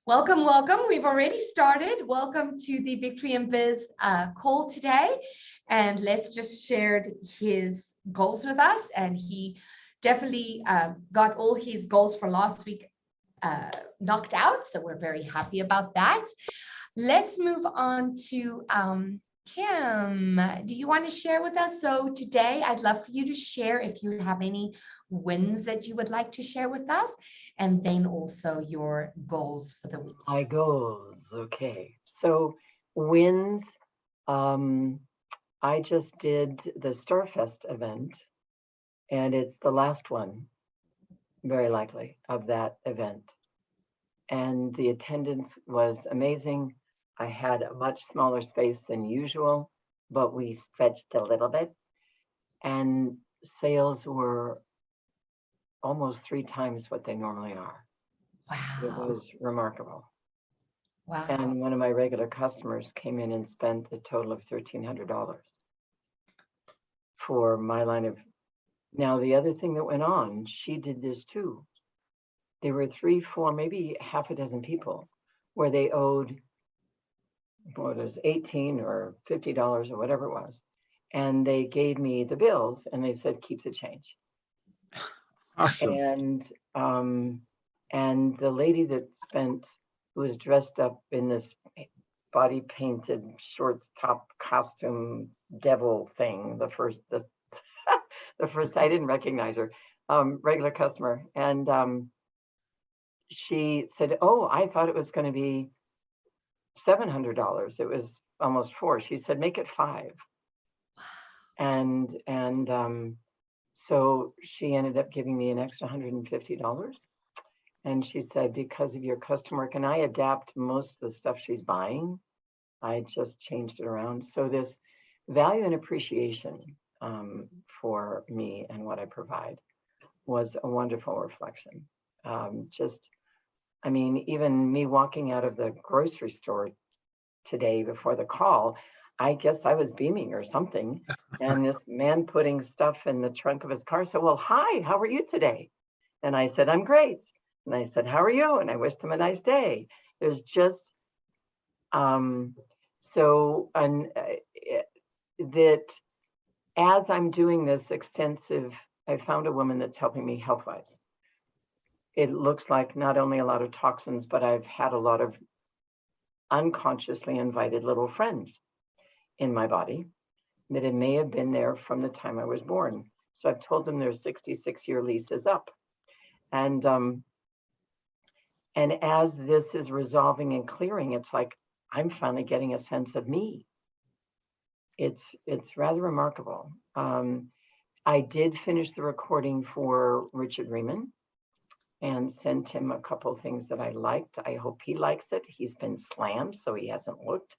Welcome, welcome. We've already started. Welcome to the Victory in Biz call today. And Les just shared his goals with us, and he definitely got all his goals for last week knocked out. So we're very happy about that. Let's move on to Kim. Do you want to share with us? So today I'd love for you to share if you have any wins that you would like to share with us, and then also your goals for the week. My goals, okay. So wins, I just did the Starfest event, and it's the last one, very likely, of that event. And the attendance was amazing. I had a much smaller space than usual, but we stretched a little bit. And sales were almost 3 times what they normally are. Wow. It was remarkable. Wow. And one of my regular customers came in and spent a total of $1,300 for my line of. Now, the other thing that went on, she did this too. There were 3, 4, maybe half a dozen people where they owed, what was $18 or $50 or whatever it was. And they gave me the bills and they said, keep the change. Awesome. And the lady that spent, who was dressed up in this body painted shorts top costume devil thing, the first I didn't recognize her, regular customer. And she said, oh, I thought it was going to be $700. It was almost $4. She said, make it $5. And so she ended up giving me an extra $150. And she said, because of your custom work, and I adapt most of the stuff she's buying, I just changed it around. So this value and appreciation for me and what I provide was a wonderful reflection. I mean, even me walking out of the grocery store today before the call, I guess I was beaming or something. And this man putting stuff in the trunk of his car said, well, hi, how are you today? And I said, I'm great. And I said, how are you? And I wished him a nice day. There's just, that as I'm doing this extensive, I found a woman that's helping me health-wise. It looks like not only a lot of toxins, but I've had a lot of unconsciously invited little friends in my body that it may have been there from the time I was born. So I've told them their 66-year lease is up. And as this is resolving and clearing, it's like I'm finally getting a sense of me. It's rather remarkable. I did finish the recording for Richard Riemann and sent him a couple of things that I liked. I hope he likes it. He's been slammed, so he hasn't looked.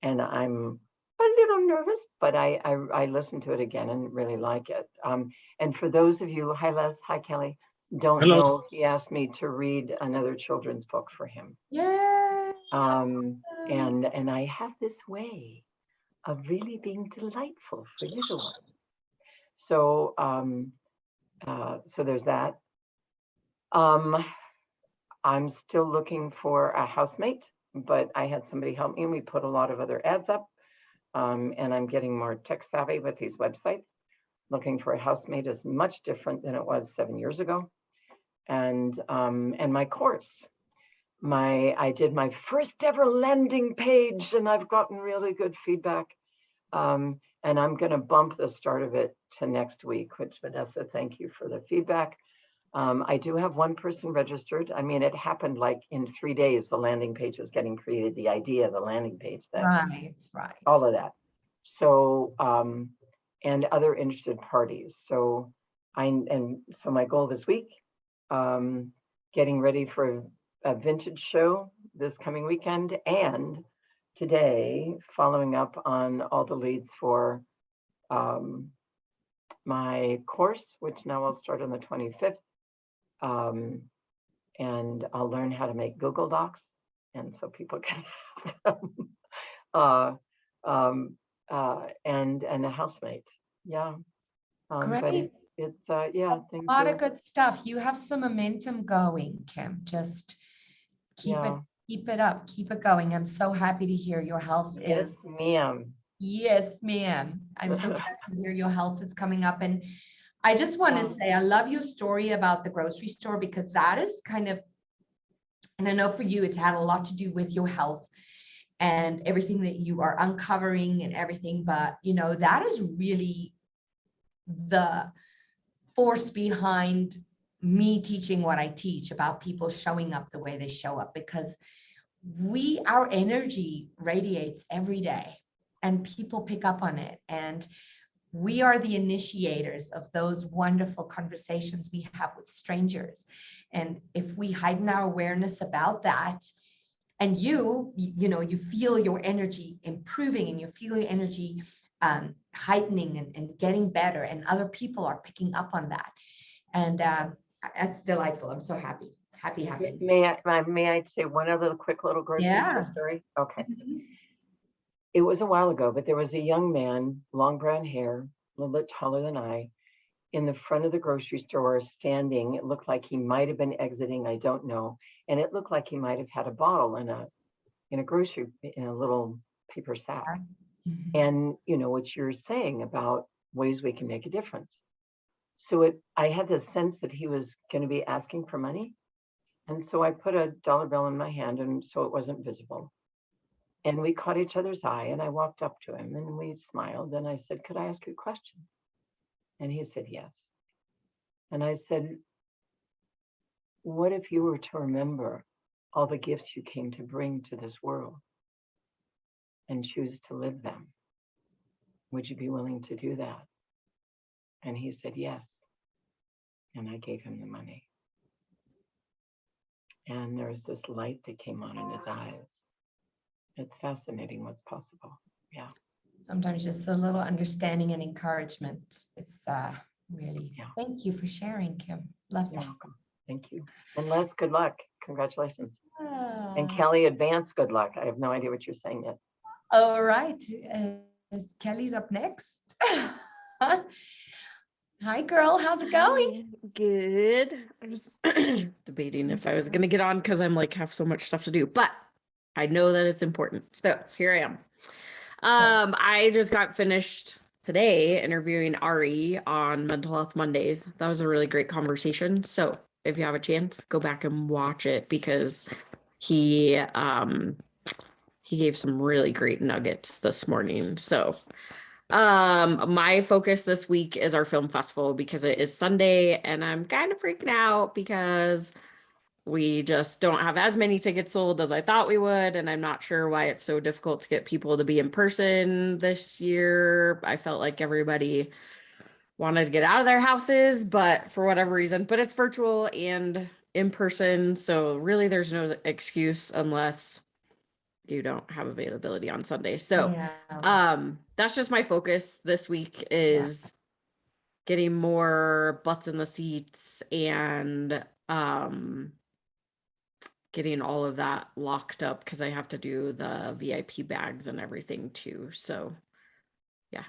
And I'm a little nervous, but I listened to it again and really like it. And for those of you, hi Les, hi Kelly, don't know, he asked me to read another children's book for him. Yeah. And I have this way of really being delightful for little ones. So so there's that. I'm still looking for a housemate, but I had somebody help me and we put a lot of other ads up. And I'm getting more tech savvy with these websites. Looking for a housemate is much different than it was 7 years ago. And my course, I did my first ever landing page and I've gotten really good feedback. And I'm going to bump the start of it to next week, which Vanessa, thank you for the feedback. I do have one person registered. I mean, it happened like in 3 days, the landing page was getting created, the idea of the landing page, Right. all of that. So, and other interested parties. So so my goal this week, getting ready for a vintage show this coming weekend, and today following up on all the leads for my course, which now will start on the 25th. And I'll learn how to make Google Docs, and so people can have them. And a housemate. Yeah. Great. But it's yeah, a lot of good stuff. You have some momentum going, Kim. Just Keep it up, keep it going. I'm so happy to hear your health Yes, is. ma'am. Yes, ma'am. I'm so glad to hear your health is coming up. And I just want to say, I love your story about the grocery store, because that is kind of, and I know for you, it's had a lot to do with your health and everything that you are uncovering and everything. But, you know, that is really the force behind me teaching what I teach about people showing up the way they show up, because our energy radiates every day and people pick up on it. And we are the initiators of those wonderful conversations we have with strangers. And if we heighten our awareness about that, and you know, you feel your energy improving and you feel your energy heightening and getting better, and other people are picking up on that. And that's delightful. I'm so happy. Happy. May I say one other quick little grocery store story? Okay. It was a while ago, but there was a young man, long brown hair, a little bit taller than I, in the front of the grocery store standing. It looked like he might have been exiting, I don't know. And it looked like he might have had a bottle in a little paper sack. And you know what you're saying about ways we can make a difference. So I had the sense that he was going to be asking for money. And so I put a dollar bill in my hand, and so it wasn't visible. And we caught each other's eye, and I walked up to him and we smiled, and I said, "Could I ask you a question?" And he said, "Yes." And I said, "What if you were to remember all the gifts you came to bring to this world and choose to live them? Would you be willing to do that?" And he said, "Yes." And I gave him the money. And there was this light that came on in his eyes. It's fascinating what's possible. Yeah. Sometimes just a little understanding and encouragement. It's really, Thank you for sharing, Kim. Love that. You're welcome. Thank you. And Les, good luck. Congratulations. And Kelly, advance good luck. I have no idea what you're saying yet. All right. Kelly's up next. Hi, girl. How's it going? Good. I was debating if I was going to get on because I'm like have so much stuff to do, but I know that it's important. So here I am. I just got finished today interviewing Ari on Mental Health Mondays. That was a really great conversation. So if you have a chance, go back and watch it, because he gave some really great nuggets this morning. So my focus this week is our film festival, because it is Sunday and I'm kind of freaking out because we just don't have as many tickets sold as I thought we would. And I'm not sure why it's so difficult to get people to be in person this year. I felt like everybody wanted to get out of their houses, but for whatever reason, but it's virtual and in person. So really there's no excuse unless you don't have availability on Sunday. So that's just my focus this week, is getting more butts in the seats and getting all of that locked up, because I have to do the VIP bags and everything too. So yeah.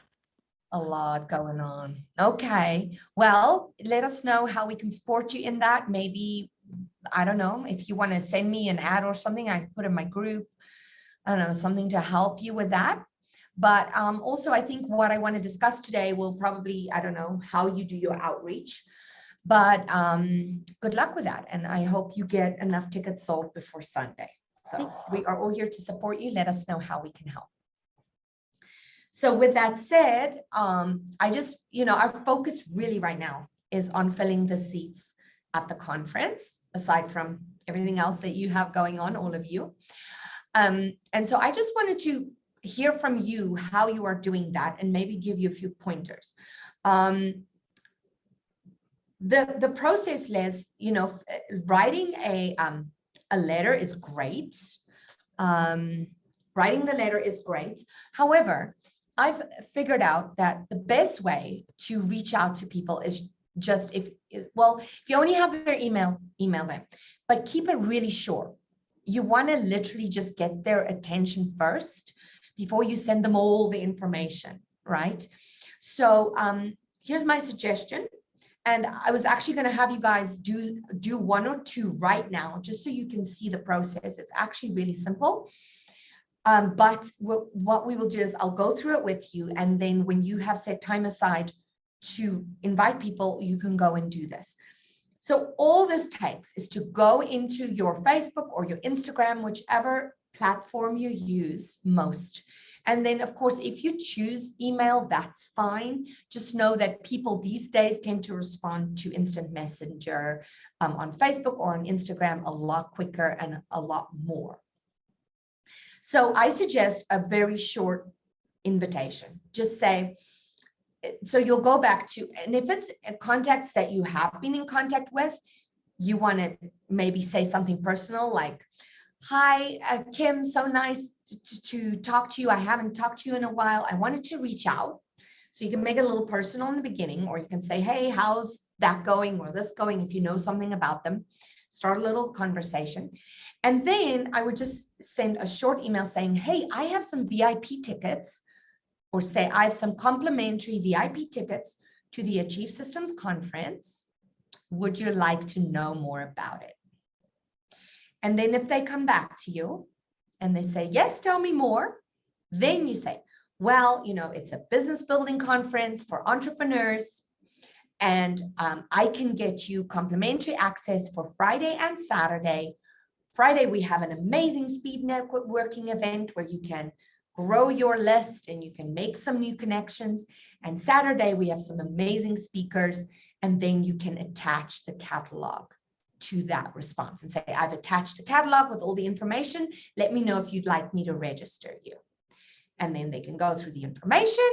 A lot going on. Okay. Well, let us know how we can support you in that. Maybe, I don't know, if you want to send me an ad or something, I can put in my group. I don't know, something to help you with that. But also, I think what I want to discuss today will probably, I don't know how you do your outreach, but good luck with that. And I hope you get enough tickets sold before Sunday. So we are all here to support you. Let us know how we can help. So with that said, I just, our focus really right now is on filling the seats at the conference, aside from everything else that you have going on, all of you. And so I just wanted to hear from you how you are doing that, and maybe give you a few pointers. The process, Les, writing a letter is great. Writing the letter is great. However, I've figured out that the best way to reach out to people is just if you only have their email them, but keep it really short. You want to literally just get their attention first before you send them all the information, right? So here's my suggestion. And I was actually going to have you guys do one or two right now, just so you can see the process. It's actually really simple. But what we will do is I'll go through it with you. And then when you have set time aside to invite people, you can go and do this. So all this takes is to go into your Facebook or your Instagram, whichever platform you use most. And then, of course, if you choose email, that's fine. Just know that people these days tend to respond to instant messenger on Facebook or on Instagram a lot quicker and a lot more. So I suggest a very short invitation. Just say, so you'll go back to, and if it's contacts that you have been in contact with, you want to maybe say something personal like, hi, Kim, so nice to talk to you. I haven't talked to you in a while. I wanted to reach out. So you can make it a little personal in the beginning, or you can say, hey, how's that going or this going? If you know something about them, start a little conversation. And then I would just send a short email saying, hey, I have some VIP tickets, or say I have some complimentary VIP tickets to the Achieve Systems conference. Would you like to know more about it? And then if they come back to you and they say, yes, tell me more, then you say, well, you know, it's a business building conference for entrepreneurs, and I can get you complimentary access for Friday and Saturday. Friday, we have an amazing speed networking event where you can grow your list and you can make some new connections. And Saturday, we have some amazing speakers, and then you can attach the catalog to that response and say, I've attached a catalog with all the information. Let me know if you'd like me to register you. And then they can go through the information.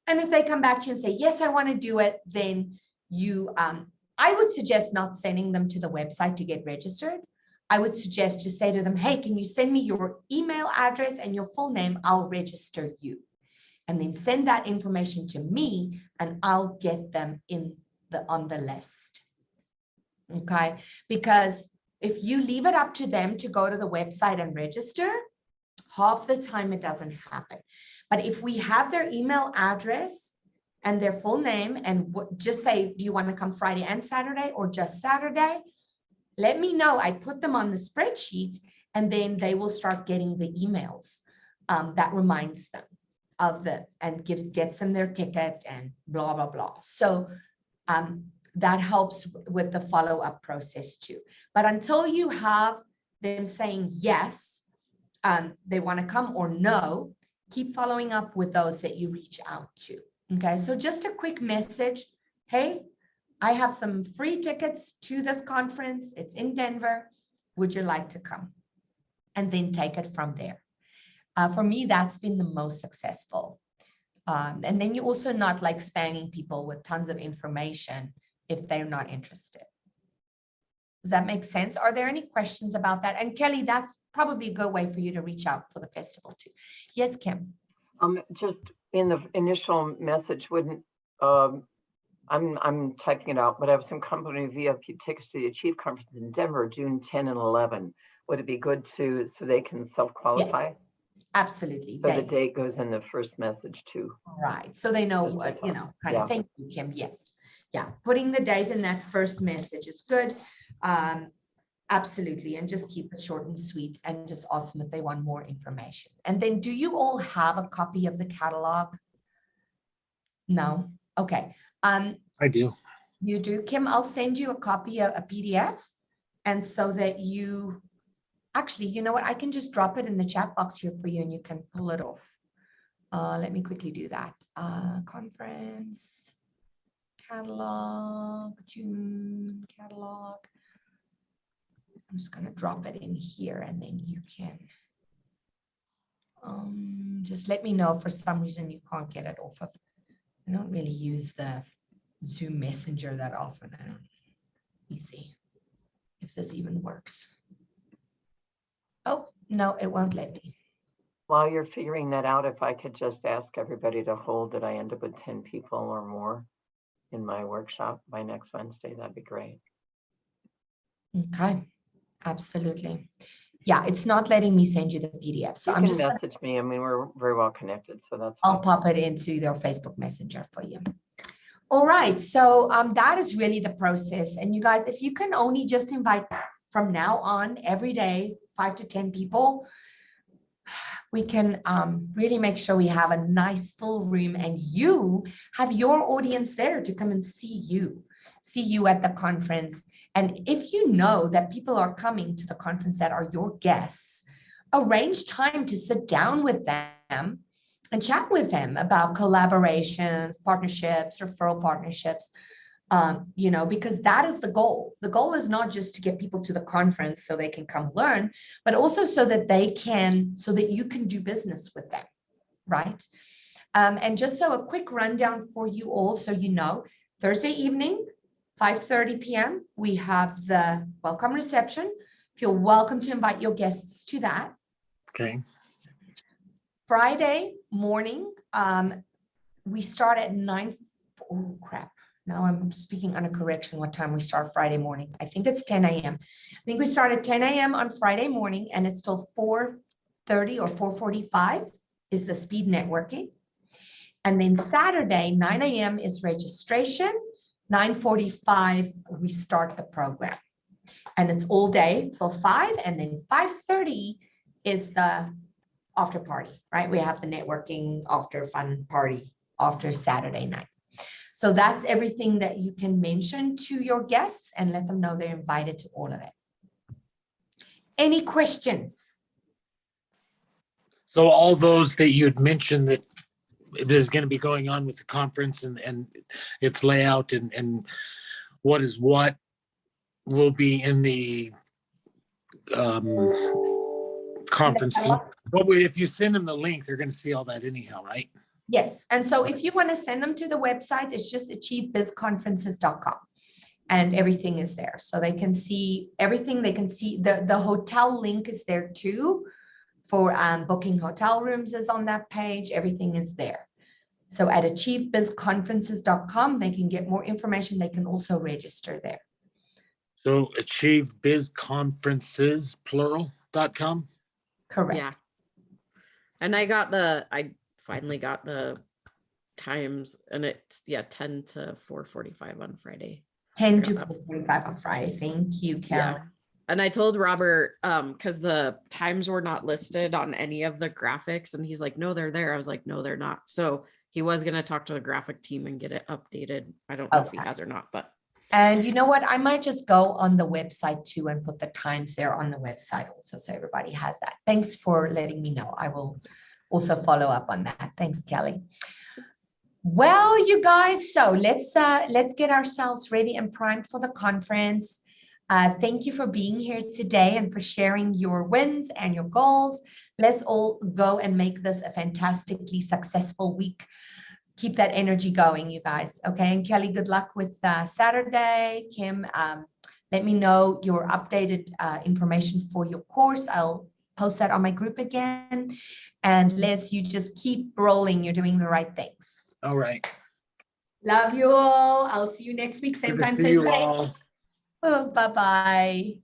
And if they come back to you and say, yes, I want to do it, then you, I would suggest not sending them to the website to get registered. I would suggest just say to them, hey, can you send me your email address and your full name? I'll register you. And then send that information to me and I'll get them on the list. Okay, because if you leave it up to them to go to the website and register, half the time it doesn't happen. But if we have their email address and their full name and just say, do you want to come Friday and Saturday or just Saturday? Let me know. I put them on the spreadsheet and then they will start getting the emails that reminds them of and gets them their ticket and blah, blah, blah. So that helps with the follow-up process too. But until you have them saying yes, they want to come or no, keep following up with those that you reach out to. Okay, so just a quick message. Hey, I have some free tickets to this conference. It's in Denver. Would you like to come? And then take it from there. For me, that's been the most successful. And then you're also not like spamming people with tons of information if they're not interested. Does that make sense? Are there any questions about that? And Kelly, that's probably a good way for you to reach out for the festival too. Yes, Kim. Just in the initial message, wouldn't I'm typing it out, but I have some company VIP tickets to the Achieve Conference in Denver, June 10 and 11. Would it be good so they can self-qualify? Yeah, absolutely. So the date goes in the first message too. Right. So they know what, you know, kind of. Thank you, Kim. Yes. Yeah. Putting the date in that first message is good. Absolutely. And just keep it short and sweet and just ask them if they want more information. And then do you all have a copy of the catalog? No. Okay. I do. You do, Kim. I'll send you a copy of a PDF, and so that you actually, you know what, I can just drop it in the chat box here for you and you can pull it off. Let me quickly do that. Conference catalog, June catalog. I'm just going to drop it in here and then you can just let me know if for some reason you can't get it off of. I don't really use the Zoom Messenger that often. Let me see if this even works. Oh, no, it won't let me. While you're figuring that out, if I could just ask everybody to hold that I end up with 10 people or more in my workshop by next Wednesday, that'd be great. Okay, absolutely. Yeah, it's not letting me send you the PDF. So you can message me. I mean, we're very well connected, so that's fine. I'll pop it into their Facebook Messenger for you. All right, so that is really the process. And you guys, if you can only just invite from now on every day, 5 to 10 people, we can really make sure we have a nice full room and you have your audience there to come and see you at the conference. And if you know that people are coming to the conference that are your guests, arrange time to sit down with them and chat with them about collaborations, partnerships, referral partnerships, because that is the goal. The goal is not just to get people to the conference so they can come learn, but also so that you can do business with them, right? And just so a quick rundown for you all, so you know, Thursday evening, 5:30 p.m., we have the welcome reception. Feel welcome to invite your guests to that. Okay. Friday morning, we start at 9. Oh, crap. Now I'm speaking under correction what time we start Friday morning. I think it's 10 a.m. I think we start at 10 a.m. on Friday morning, and it's till 4:30 or 4:45 is the speed networking. And then Saturday, 9 a.m. is registration. 9:45, we start the program. And it's all day till 5. And then 5:30 is the after party, right? We have the networking after fun party after Saturday night. So that's everything that you can mention to your guests and let them know they're invited to all of it. Any questions? So all those that you'd mentioned that is going to be going on with the conference and its layout and what is what will be in the conference. But if you send them the link, they're going to see all that anyhow, right? Yes. And so if you want to send them to the website, it's just achievebizconferences.com and everything is there. So they can see everything. They can see the hotel link is there too for booking hotel rooms is on that page. Everything is there. So at achievebizconferences.com, they can get more information. They can also register there. So achievebizconferences, plural.com. Correct. Yeah. And I finally got the times, and it's 10 to 4:45 on Friday. 10 to 4:45 on Friday. Thank you, Kelly. Yeah. And I told Robert, because the times were not listed on any of the graphics, and he's like, no, they're there. I was like, no, they're not. So he was going to talk to the graphic team and get it updated. I don't know if he has or not, but. And you know what? I might just go on the website too and put the times there on the website also, so everybody has that. Thanks for letting me know. I will also follow up on that. Thanks, Kelly. Well, you guys, so let's get ourselves ready and primed for the conference. Thank you for being here today and for sharing your wins and your goals. Let's all go and make this a fantastically successful week. Keep that energy going, you guys. Okay. And Kelly, good luck with Saturday. Kim, let me know your updated information for your course. I'll post that on my group again. And Liz, you just keep rolling. You're doing the right things. All right. Love you all. I'll see you next week. Same Good to time, see same you place. all. Oh, bye-bye.